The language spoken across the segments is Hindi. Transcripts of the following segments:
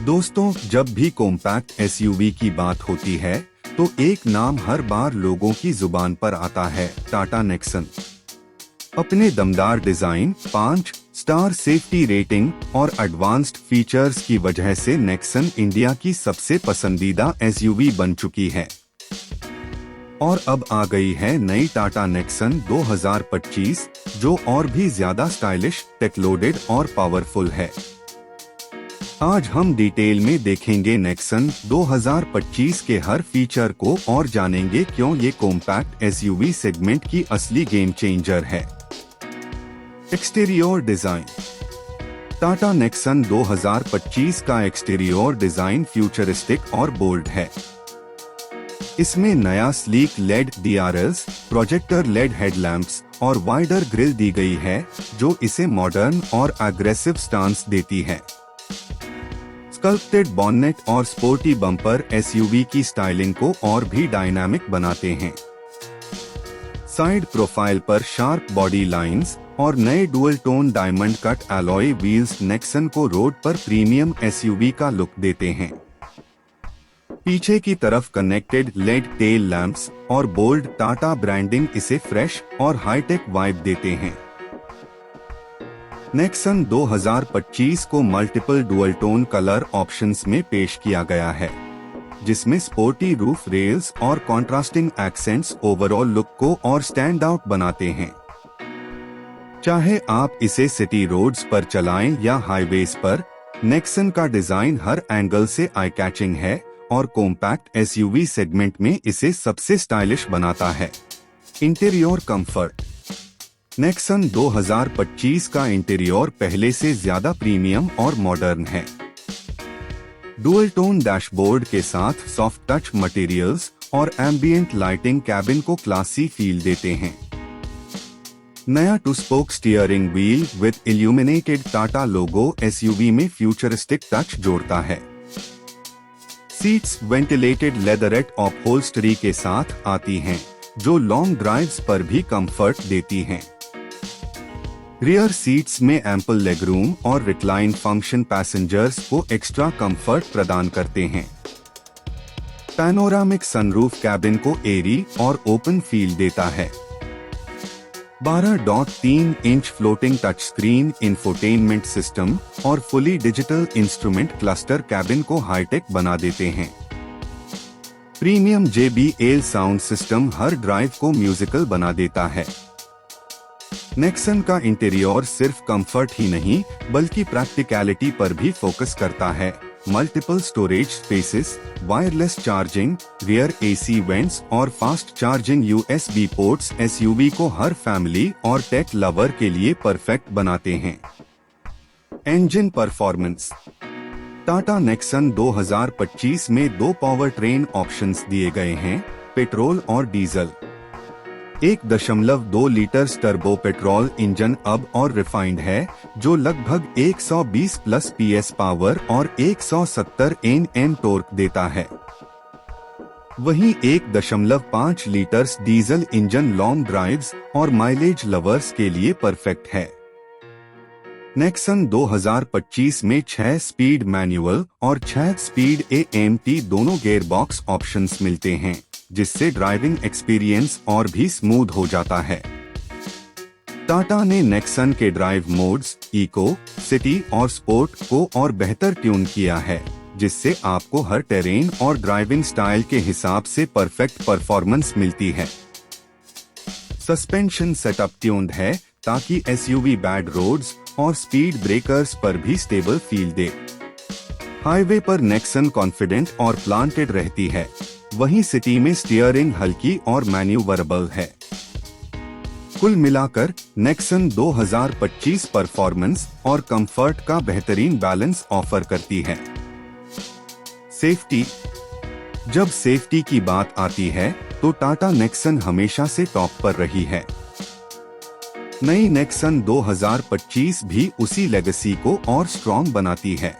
दोस्तों, जब भी कॉम्पैक्ट एसयूवी की बात होती है तो एक नाम हर बार लोगों की जुबान पर आता है, टाटा नेक्सन। अपने दमदार डिजाइन, 5 स्टार सेफ्टी रेटिंग और एडवांस्ड फीचर्स की वजह से नेक्सन इंडिया की सबसे पसंदीदा एसयूवी बन चुकी है। और अब आ गई है नई टाटा नेक्सन 2025, जो और भी ज्यादा स्टाइलिश, टेक लोडेड और पावरफुल है। आज हम डिटेल में देखेंगे नेक्सन 2025 के हर फीचर को और जानेंगे क्यों ये कॉम्पैक्ट एसयूवी सेगमेंट की असली गेम चेंजर है। Exterior design. टाटा नेक्सन 2025 का एक्सटीरियर डिजाइन फ्यूचरिस्टिक और बोल्ड है। इसमें नया sleek LED DRLs, projector LED headlamps और वाइडर ग्रिल दी गई है, जो इसे मॉडर्न और एग्रेसिव स्टांस देती है। स्कल्प्टेड बॉनेट और स्पोर्टी बम्पर एसयूवी की स्टाइलिंग को और भी डायनामिक बनाते हैं। साइड प्रोफाइल पर शार्प बॉडी लाइंस और नए dual tone diamond cut alloy wheels Nexon को रोड पर प्रीमियम एसयूवी का लुक देते हैं। पीछे की तरफ कनेक्टेड लेड टेल लैंप्स और बोल्ड टाटा ब्रांडिंग इसे फ्रेश और हाईटेक वाइब देते हैं। नेक्सन 2025 को multiple dual tone colour options में पेश किया गया है, जिसमें स्पोर्टी रूफ रेल्स और कॉन्ट्रास्टिंग एक्सेंट्स ओवरऑल लुक को और स्टैंड आउट बनाते हैं। चाहे आप इसे सिटी रोड्स पर चलाएं या हाईवेज पर, नेक्सन का डिजाइन हर एंगल से आई कैचिंग है और कॉम्पैक्ट एसयूवी सेगमेंट में इसे सबसे स्टाइलिश बनाता है। Interior comfort. नेक्सन 2025 का इंटीरियर पहले से ज्यादा प्रीमियम और मॉडर्न है। डुअल टोन डैशबोर्ड के साथ सॉफ्ट टच मटेरियल्स और एम्बिएंट लाइटिंग कैबिन को क्लासी फील देते हैं। नया two spoke steering wheel with illuminated Tata logo SUV में फ्यूचरिस्टिक टच जोड़ता है। सीट्स वेंटिलेटेड लेदरेट अपहोल्स्टरी के साथ आती हैं, जो लॉन्ग ड्राइव्स पर भी कंफर्ट देती हैं। रियर सीट्स में एम्पल लेगरूम और रिक्लाइन फंक्शन पैसेंजर्स को एक्स्ट्रा कंफर्ट प्रदान करते हैं। पैनोरामिक सनरूफ कैबिन को एरी और ओपन फील देता है। 12.3 inch floating touch screen infotainment system और fully digital instrument cluster cabin को हाईटेक बना देते हैं। प्रीमियम JBL साउंड सिस्टम हर ड्राइव को म्यूजिकल बना देता है। नेक्सन का इंटीरियर सिर्फ कंफर्ट ही नहीं बल्कि प्रैक्टिकलिटी पर भी फोकस करता है। Multiple storage spaces, wireless charging, rear AC vents और fast charging USB ports SUV को हर फैमिली और टेक लवर के लिए परफेक्ट बनाते हैं। Engine performance. टाटा नेक्सन 2025 में 2 पावर ट्रेन ऑप्शंस दिए गए हैं, पेट्रोल और diesel. 1.2 litre turbo petrol engine अब और रिफाइंड है, जो लगभग 120 प्लस PS पावर और 170 Nm टॉर्क देता है। वहीं 1.5 litre diesel engine long drives और माइलेज लवर्स के लिए परफेक्ट है। नेक्सन 2025 में 6 स्पीड मैनुअल और 6 स्पीड AMT दोनों गियरबॉक्स ऑप्शंस मिलते हैं, जिससे ड्राइविंग एक्सपीरियंस और भी स्मूथ हो जाता है। टाटा ने नेक्सन के ड्राइव मोड्स, इको, सिटी और स्पोर्ट को और बेहतर ट्यून किया है, जिससे आपको हर टेरेन और ड्राइविंग स्टाइल के हिसाब से परफेक्ट परफॉर्मेंस मिलती है। सस्पेंशन सेटअप ट्यून्ड है ताकि एसयूवी बैड रोड्स और स्पीड ब्रेकर्स पर भी स्टेबल फील दे। हाईवे पर नेक्सन कॉन्फिडेंट और प्लांटेड रहती है, वहीं सिटी में स्टीयरिंग हल्की और मैन्यूवरेबल है। कुल मिलाकर नेक्सन 2025 परफॉर्मेंस और कंफर्ट का बेहतरीन बैलेंस ऑफर करती है। सेफ्टी। जब सेफ्टी की बात आती है तो टाटा नेक्सन हमेशा से टॉप पर रही है। नई नेक्सन 2025 भी उसी लेगेसी को और स्ट्रॉन्ग बनाती है।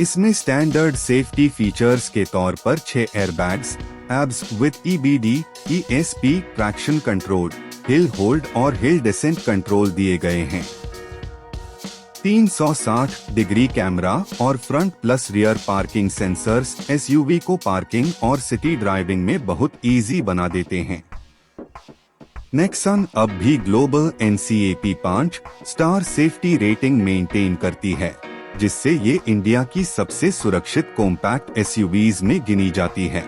इसमें स्टैंडर्ड सेफ्टी फीचर्स के तौर पर 6 airbags, abs with EBD, ESP, traction control, hill hold और हिल डिसेंट कंट्रोल दिए गए हैं। 360 डिग्री कैमरा और front plus rear parking sensors SUV को पार्किंग और सिटी ड्राइविंग में बहुत इजी बना देते हैं। नेक्सन अब भी global NCAP 5 star safety rating maintain करती है, जिससे ये इंडिया की सबसे सुरक्षित कॉम्पैक्ट एसयूवीज में गिनी जाती है।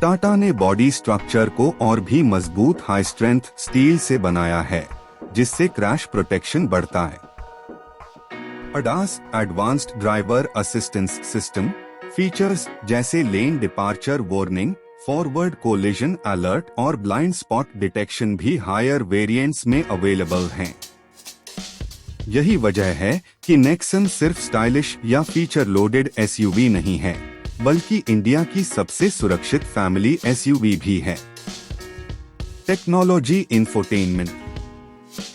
टाटा ने बॉडी स्ट्रक्चर को और भी मजबूत हाई स्ट्रेंथ स्टील से बनाया है, जिससे क्रैश प्रोटेक्शन बढ़ता है। ADAS advanced driver assistance system features जैसे lane departure warning, forward collision alert और ब्लाइंड स्पॉट डिटेक्शन भी हायर वेरिएंट्स में अवेलेबल हैं। यही वजह है कि नेक्सन सिर्फ स्टाइलिश या फीचर लोडेड एसयूवी नहीं है, बल्कि इंडिया की सबसे सुरक्षित फैमिली एसयूवी भी है। टेक्नोलॉजी इंफोटेनमेंट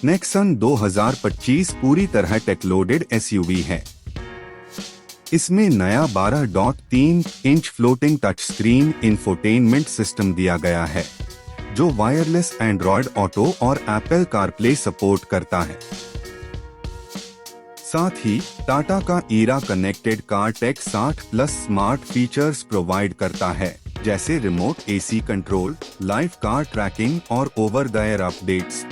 नेक्सन 2025 पूरी तरह टेक लोडेड एसयूवी है। इसमें नया 12.3 inch floating touch screen infotainment system दिया गया है, जो वायरलेस एंड्रॉयड ऑटो और एप्पल कारप्ले सपोर्ट करता है। साथ ही टाटा का iRA connected car tech 60+ smart features provide करता है, जैसे remote AC control, live car tracking और over the air updates.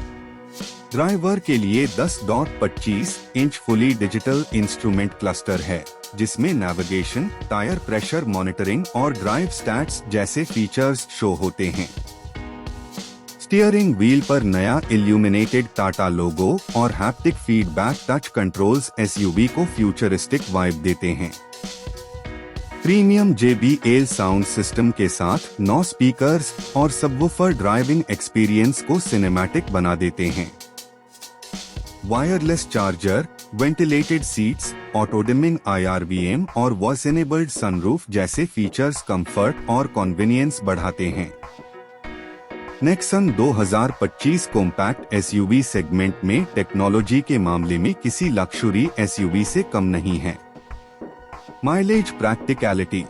Driver के लिए 10.25 inch fully digital instrument cluster है, जिसमें नेविगेशन, टायर प्रेशर मॉनिटरिंग और ड्राइव स्टैट्स जैसे फीचर्स शो होते हैं। स्टीयरिंग व्हील पर नया इल्यूमिनेटेड टाटा लोगो और haptic feedback touch controls SUV को फ्यूचरिस्टिक वाइब देते हैं। प्रीमियम JBL साउंड सिस्टम के साथ 9 स्पीकर्स और सबवूफर ड्राइविंग एक्सपीरियंस को सिनेमैटिक बना देते हैं। Wireless charger, ventilated seats, auto dimming IRVM और वॉइस एनेबल्ड सनरूफ जैसे फीचर्स कंफर्ट और कन्वीनियंस बढ़ाते हैं। नेक्सन 2025 कॉम्पैक्ट एसयूवी सेगमेंट में टेक्नोलॉजी के मामले में किसी लक्सुरी एसयूवी से कम नहीं है। माइलेज प्रैक्टिकलिटी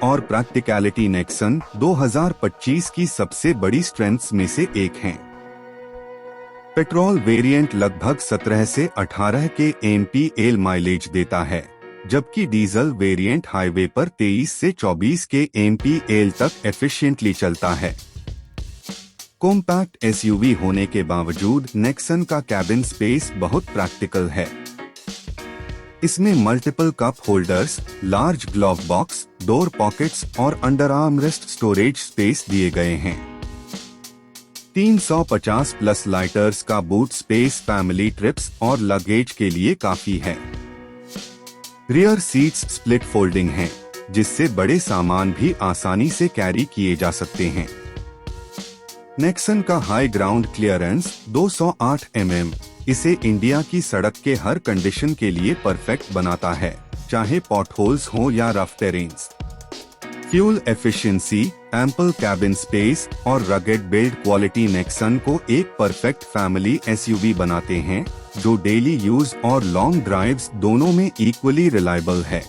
और प्रैक्टिकलिटी नेक्सन 2025 की सबसे बड़ी स्ट्रेंथ्स में से एक हैं। पेट्रोल वेरिएंट लगभग 17 से 18 के MPL माइलेज देता है, जबकि डीजल वेरिएंट हाईवे पर 23 से 24 के MPL तक एफिशिएंटली चलता है। कॉम्पैक्ट एसयूवी होने के बावजूद नेक्सन का कैबिन स्पेस बहुत प्रैक्टिकल है। इसमें multiple cup holders, large glove box, door pockets और अंडर आर्मरेस्ट स्टोरेज स्पेस दिए गए हैं। 350+ लाइटर्स का बूट स्पेस फैमिली ट्रिप्स और लगेज के लिए काफी है। रियर सीट्स स्प्लिट फोल्डिंग हैं, जिससे बड़े सामान भी आसानी से कैरी किए जा सकते हैं। नेक्सन का हाई ग्राउंड क्लियरेंस 208 mm इसे इंडिया की सड़क के हर कंडीशन के लिए परफेक्ट बनाता है, चाहे पॉटहोल्स हो या rough terrains. Fuel efficiency, ample cabin space और रगेड बिल्ड क्वालिटी नेक्सन को एक परफेक्ट फैमिली एसयूवी बनाते हैं, जो डेली यूज और लॉन्ग ड्राइव्स दोनों में इक्वली रिलायबल है।